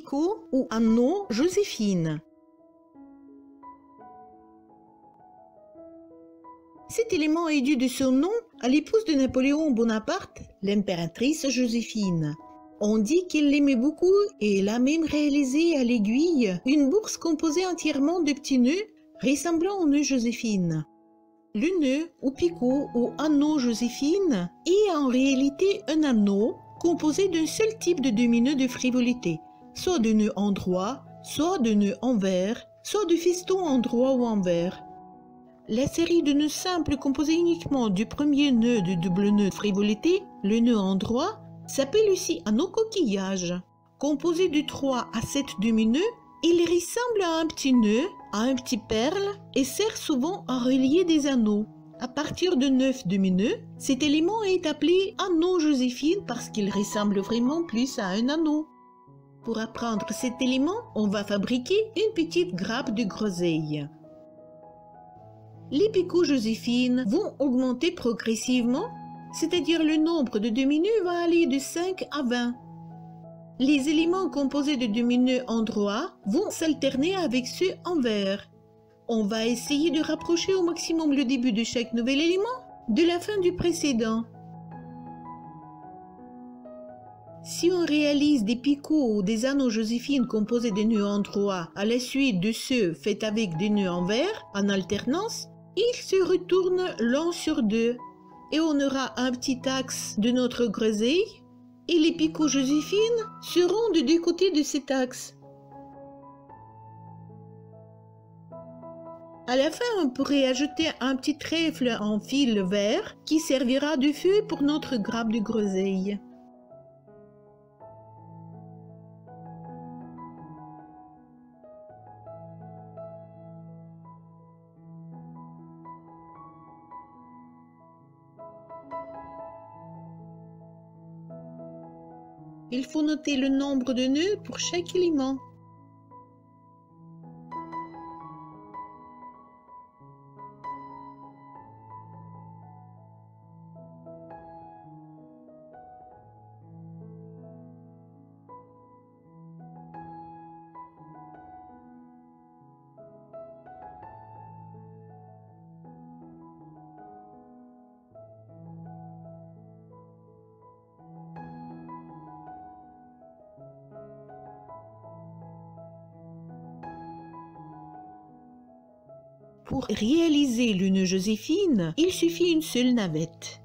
picot ou anneau Joséphine. Cet élément est dû de son nom à l'épouse de Napoléon Bonaparte, l'impératrice Joséphine. On dit qu'elle l'aimait beaucoup et elle a même réalisé à l'aiguille une bourse composée entièrement de petits nœuds ressemblant au nœud Joséphine. Le nœud ou picot ou anneau Joséphine est en réalité un anneau composé d'un seul type de demi-nœud de frivolité, soit de nœud endroit, soit de nœud envers, soit de fiston endroit ou envers. La série de nœuds simples composée uniquement du premier nœud de double nœud de frivolité, le nœud endroit, s'appelle aussi anneau coquillage. Composé de 3 à 7 demi-nœuds, il ressemble à un petit nœud, à un petit perle et sert souvent à relier des anneaux. À partir de 9 demi-nœuds, cet élément est appelé anneau Joséphine parce qu'il ressemble vraiment plus à un anneau. Pour apprendre cet élément, on va fabriquer une petite grappe de groseille. Les picots Joséphine vont augmenter progressivement, c'est-à-dire le nombre de demi-nœuds va aller de 5 à 20. Les éléments composés de demi-nœuds endroits vont s'alterner avec ceux envers. On va essayer de rapprocher au maximum le début de chaque nouvel élément de la fin du précédent. Si on réalise des picots ou des anneaux Joséphine composés de nœuds endroits à la suite de ceux faits avec des nœuds envers, en alternance, ils se retournent l'un sur deux et on aura un petit axe de notre groseille et les picots Joséphine seront de deux côtés de cet axe. À la fin, on pourrait ajouter un petit trèfle en fil vert qui servira de feu pour notre grappe de groseille. Il faut noter le nombre de nœuds pour chaque élément. Pour réaliser le nœud Joséphine, il suffit une seule navette.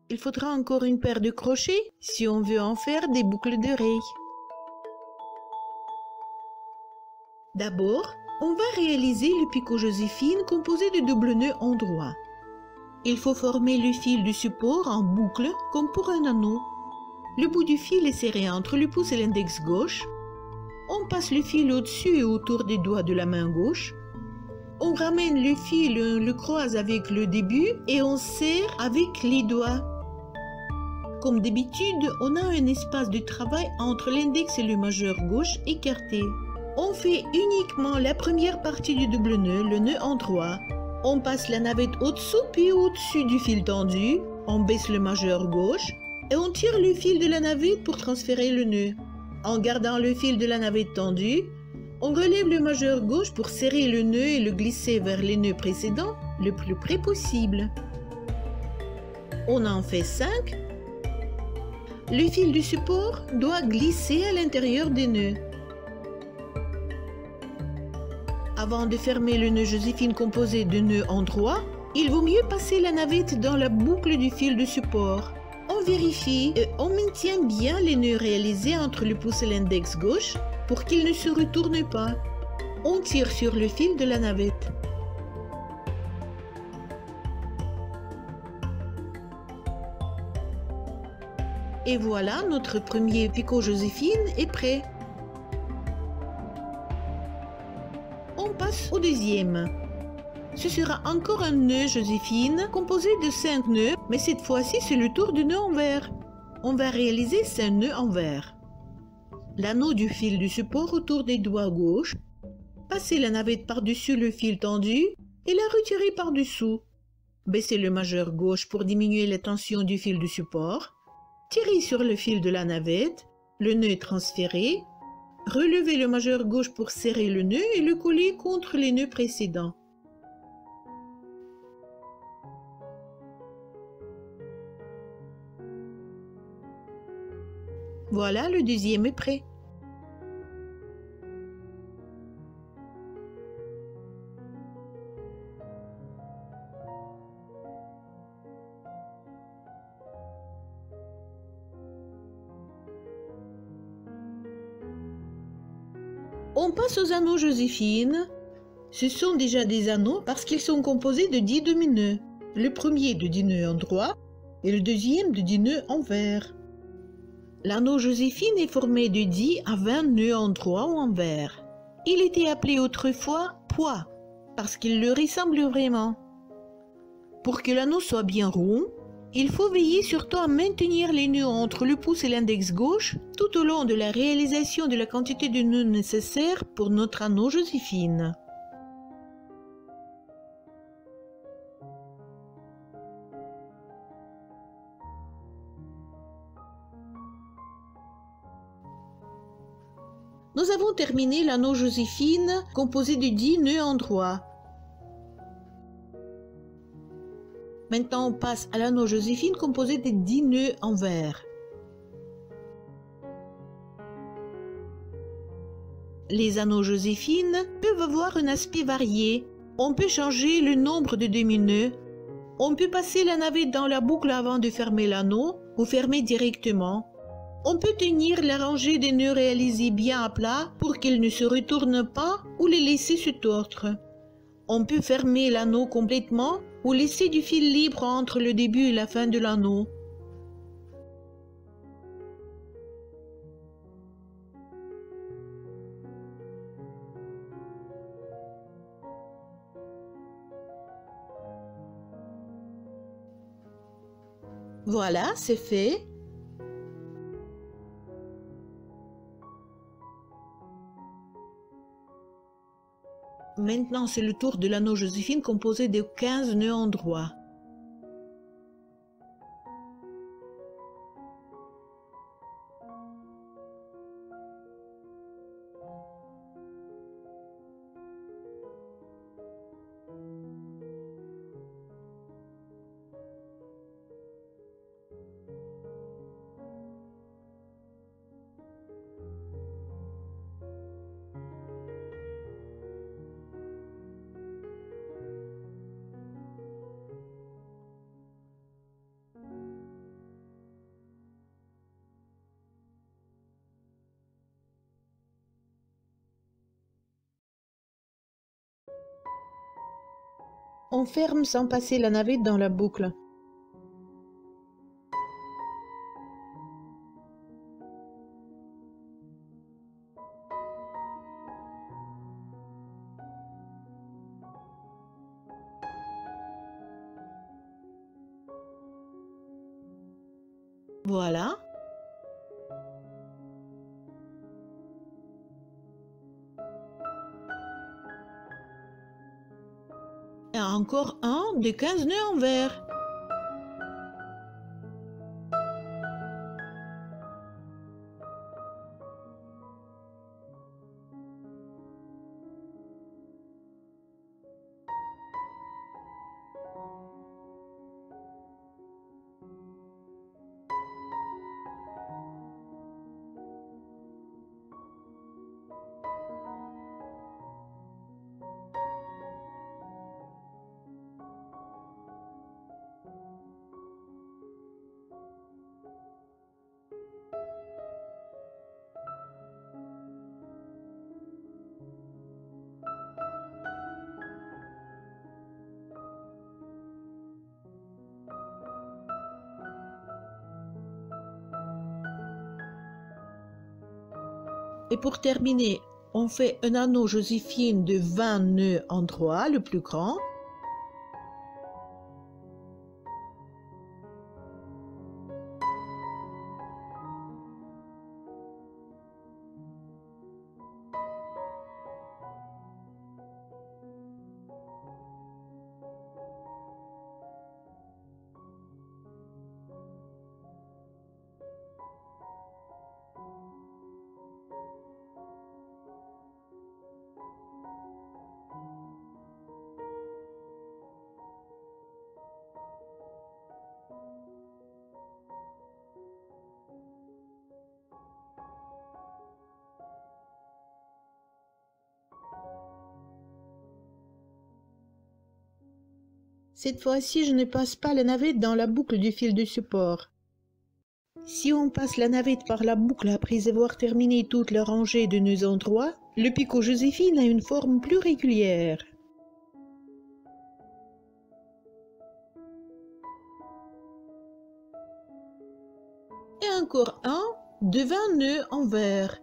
Il faudra encore une paire de crochets si on veut en faire des boucles d'oreilles. D'abord, on va réaliser le picot Joséphine composé de double nœuds endroits. Il faut former le fil du support en boucle comme pour un anneau. Le bout du fil est serré entre le pouce et l'index gauche. On passe le fil au-dessus et autour des doigts de la main gauche. On ramène le fil, on le croise avec le début et on serre avec les doigts. Comme d'habitude, on a un espace de travail entre l'index et le majeur gauche écarté. On fait uniquement la première partie du double nœud, le nœud endroit. On passe la navette au-dessous puis au-dessus du fil tendu. On baisse le majeur gauche. Et on tire le fil de la navette pour transférer le nœud. En gardant le fil de la navette tendu, on relève le majeur gauche pour serrer le nœud et le glisser vers les nœuds précédents le plus près possible. On en fait 5. Le fil du support doit glisser à l'intérieur des nœuds. Avant de fermer le nœud Joséphine composé de nœuds endroits, il vaut mieux passer la navette dans la boucle du fil de support. On vérifie et on maintient bien les nœuds réalisés entre le pouce et l'index gauche pour qu'ils ne se retournent pas. On tire sur le fil de la navette. Et voilà, notre premier picot Joséphine est prêt. On passe au deuxième. Ce sera encore un nœud Joséphine composé de 5 nœuds, mais cette fois-ci c'est le tour du nœud envers. On va réaliser 5 nœuds envers. L'anneau du fil du support autour des doigts gauche, passer la navette par-dessus le fil tendu et la retirer par-dessous. Baissez le majeur gauche pour diminuer la tension du fil du support. Tirez sur le fil de la navette, le nœud est transféré. Relevez le majeur gauche pour serrer le nœud et le coller contre les nœuds précédents. Voilà, le deuxième est prêt. On passe aux anneaux Joséphine. Ce sont déjà des anneaux parce qu'ils sont composés de 10 demi-nœuds. Le premier de 10 nœuds endroits et le deuxième de 10 nœuds envers. L'anneau Joséphine est formé de 10 à 20 nœuds endroits ou envers. Il était appelé autrefois pois parce qu'il le ressemble vraiment. Pour que l'anneau soit bien rond, il faut veiller surtout à maintenir les nœuds entre le pouce et l'index gauche tout au long de la réalisation de la quantité de nœuds nécessaire pour notre anneau Joséphine. Nous avons terminé l'anneau Joséphine composé de 10 nœuds endroits. Maintenant, on passe à l'anneau Joséphine composé de 10 nœuds envers. Les anneaux Joséphine peuvent avoir un aspect varié. On peut changer le nombre de demi-nœuds. On peut passer la navette dans la boucle avant de fermer l'anneau ou fermer directement. On peut tenir la rangée des nœuds réalisés bien à plat pour qu'ils ne se retournent pas ou les laisser se tordre. On peut fermer l'anneau complètement ou laisser du fil libre entre le début et la fin de l'anneau. Voilà, c'est fait. Maintenant, c'est le tour de l'anneau Joséphine composé de 15 nœuds endroits. On ferme sans passer la navette dans la boucle. Voilà. Et encore un de 15 nœuds envers. Et pour terminer, on fait un anneau Joséphine de 20 nœuds endroits, le plus grand. Cette fois-ci, je ne passe pas la navette dans la boucle du fil de support. Si on passe la navette par la boucle après avoir terminé toute la rangée de nœuds en droit, le picot Joséphine a une forme plus régulière. Et encore un de 20 nœuds envers.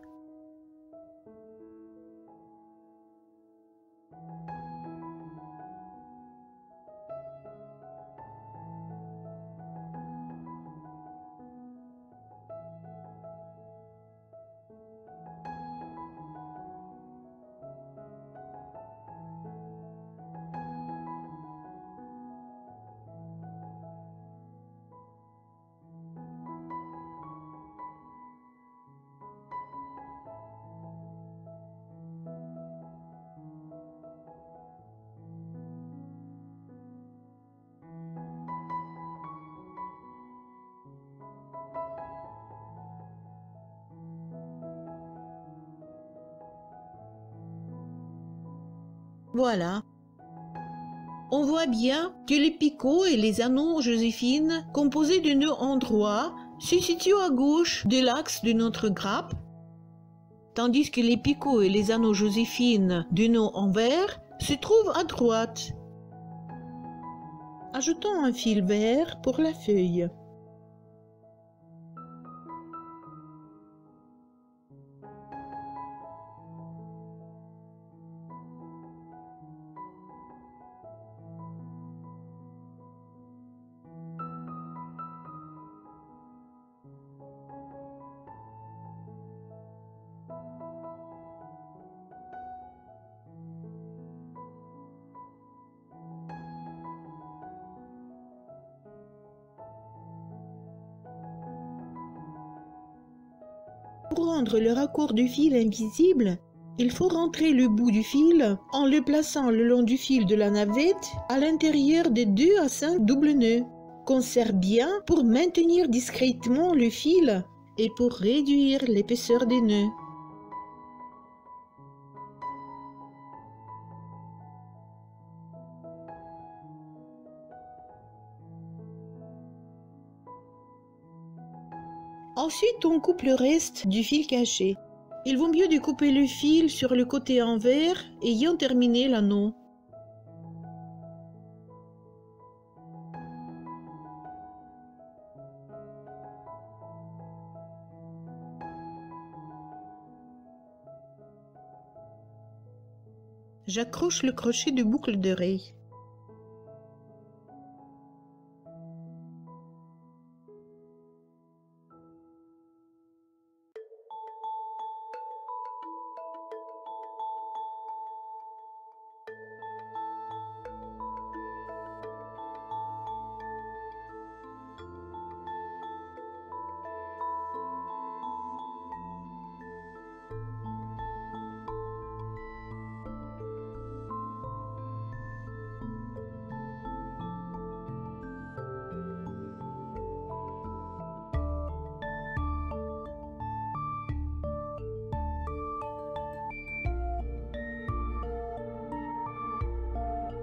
Voilà. On voit bien que les picots et les anneaux Joséphine, composés de nœuds en droit, se situent à gauche de l'axe de notre grappe, tandis que les picots et les anneaux Joséphine de nœuds envers se trouvent à droite. Ajoutons un fil vert pour la feuille. Pour rendre le raccord du fil invisible, il faut rentrer le bout du fil en le plaçant le long du fil de la navette à l'intérieur des 2 à 5 doubles nœuds, qu'on serre bien pour maintenir discrètement le fil et pour réduire l'épaisseur des nœuds. Ensuite, on coupe le reste du fil caché. Il vaut mieux de couper le fil sur le côté envers ayant terminé l'anneau. J'accroche le crochet de boucle d'oreille.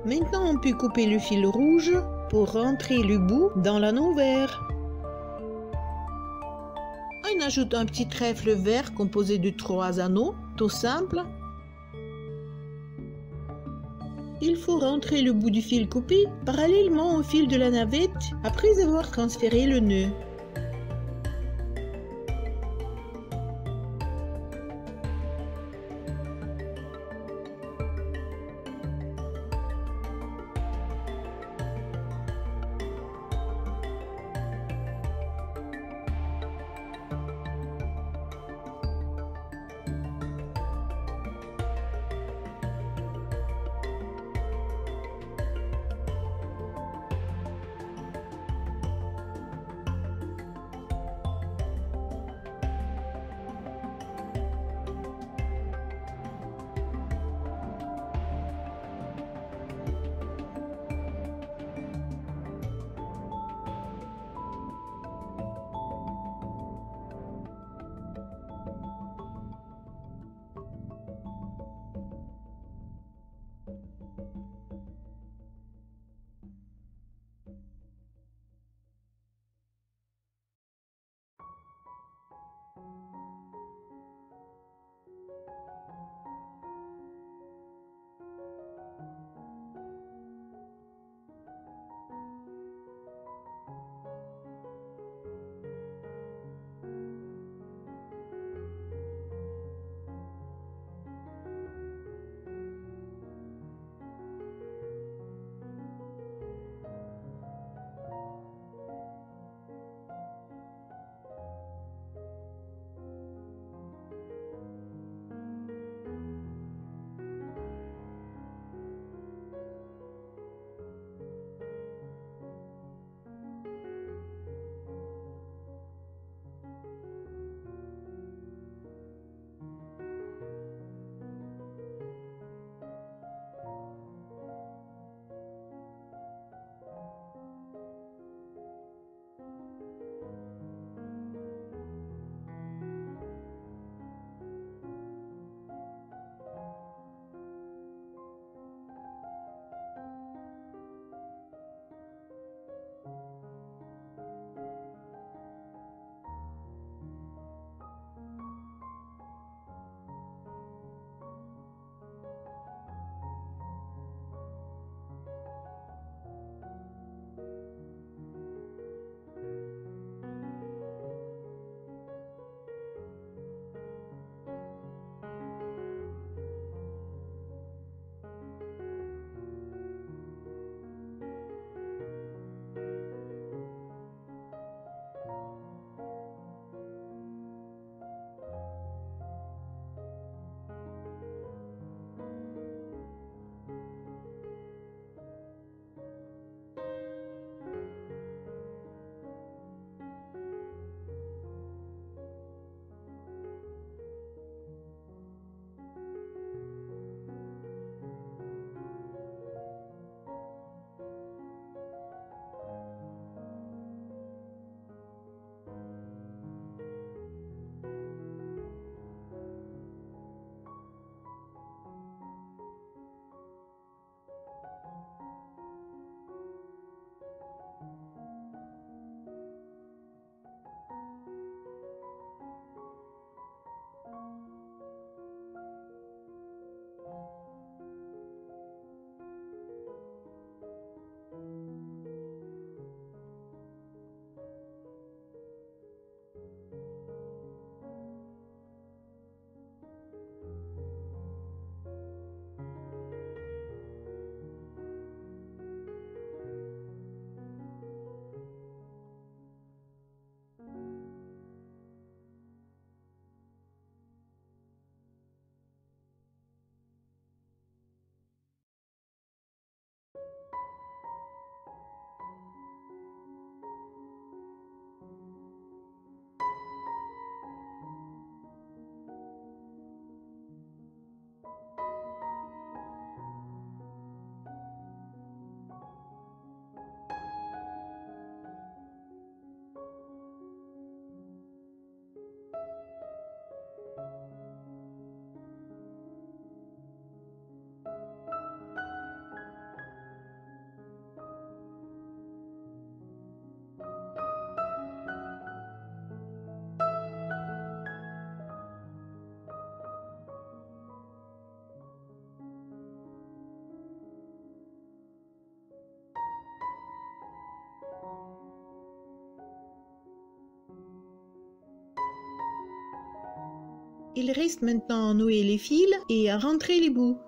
Maintenant, on peut couper le fil rouge pour rentrer le bout dans l'anneau vert. On ajoute un petit trèfle vert composé de 3 anneaux, tout simple. Il faut rentrer le bout du fil coupé parallèlement au fil de la navette après avoir transféré le nœud. Il reste maintenant à nouer les fils et à rentrer les bouts.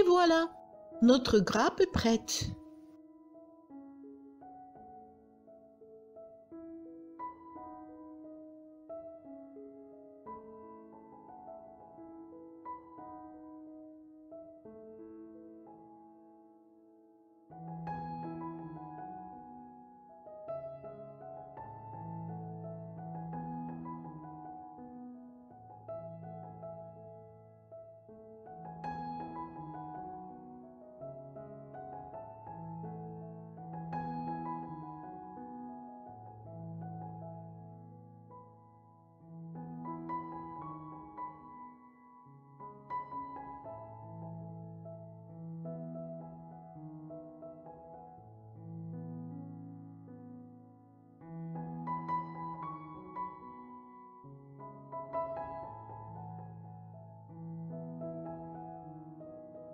Et voilà, notre grappe est prête.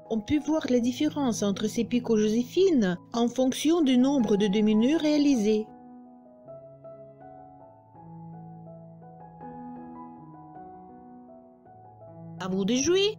On peut voir la différence entre ces picots Joséphine en fonction du nombre de demi-nœuds réalisés. À vous de jouer!